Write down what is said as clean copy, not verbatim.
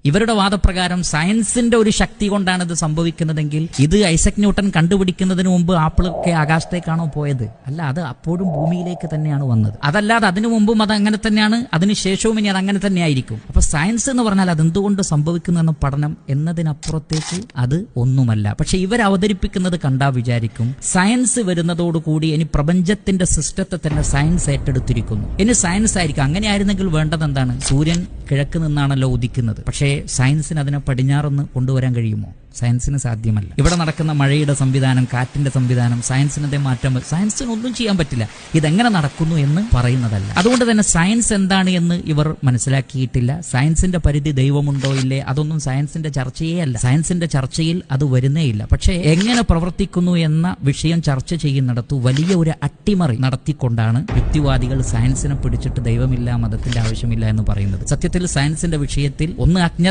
ഇവരുടെ വാദപ്രകാരം സയൻസിന്റെ ഒരു ശക്തി കൊണ്ടാണ് ഇത് സംഭവിക്കുന്നതെങ്കിൽ ഇത് ഐസക് ന്യൂട്ടൺ കണ്ടുപിടിക്കുന്നതിന് മുമ്പ് ആപ്പിളൊക്കെ ആകാശത്തേക്കാണോ പോയത്? അല്ല, അത് അപ്പോഴും ഭൂമിയിലേക്ക് തന്നെയാണ് വന്നത്. അതല്ലാതെ അതിനു മുമ്പും അത് അങ്ങനെ തന്നെയാണ്, അതിനുശേഷവും ഇനി അത് അങ്ങനെ തന്നെ ആയിരിക്കും. അപ്പൊ സയൻസ് എന്ന് പറഞ്ഞാൽ അതെന്തുകൊണ്ട് സംഭവിക്കുന്നു എന്ന പഠനം എന്നതിനപ്പുറത്തേക്ക് അത് ഒന്നുമല്ല. പക്ഷെ ഇവർ അവതരിപ്പിക്കുന്നത് കണ്ടാ വിചാരിക്കും സയൻസ് വരുന്നതോടുകൂടി ഇനി പ്രപഞ്ചത്തിന്റെ സിസ്റ്റത്തെ തന്നെ സയൻസ് ഏറ്റെടുത്തിരിക്കുന്നു, ഇനി സയൻസ് ആയിരിക്കും. അങ്ങനെ ആയിരുന്നെങ്കിൽ വേണ്ടത് എന്താണ്? സൂര്യൻ കിഴക്ക് നിന്നാണല്ലോ ഉദിക്കുന്നത്. പക്ഷേ സയൻസിന് അതിനെ പടിഞ്ഞാറൊന്ന് കൊണ്ടുവരാൻ കഴിയുമോ? സയൻസിന് സാധ്യമല്ല. ഇവിടെ നടക്കുന്ന മഴയുടെ സംവിധാനം, കാറ്റിന്റെ സംവിധാനം, സയൻസിനെ മാറ്റാൻ സയൻസിന് ഒന്നും ചെയ്യാൻ പറ്റില്ല. ഇതെങ്ങനെ നടക്കുന്നു എന്ന് പറയുന്നതല്ല. അതുകൊണ്ട് തന്നെ സയൻസ് എന്താണ് എന്ന് ഇവർ മനസ്സിലാക്കിയിട്ടില്ല. സയൻസിന്റെ പരിധി ദൈവമുണ്ടോ ഇല്ലേ, അതൊന്നും സയൻസിന്റെ ചർച്ചയേ അല്ല. സയൻസിന്റെ ചർച്ചയിൽ അത് വരുന്നേയില്ല. പക്ഷേ എങ്ങനെ പ്രവർത്തിക്കുന്നു എന്ന വിഷയം ചർച്ച ചെയ്യുന്നിടത്തു വലിയ ഒരു അട്ടിമറി നടത്തിക്കൊണ്ടാണ് യുക്തിവാദികൾ സയൻസിനെ പിടിച്ചിട്ട് ദൈവമില്ല, മതത്തിന്റെ ആവശ്യമില്ല എന്ന് പറയുന്നത്. സത്യത്തിൽ സയൻസിന്റെ വിഷയത്തിൽ ഒന്ന് അജ്ഞ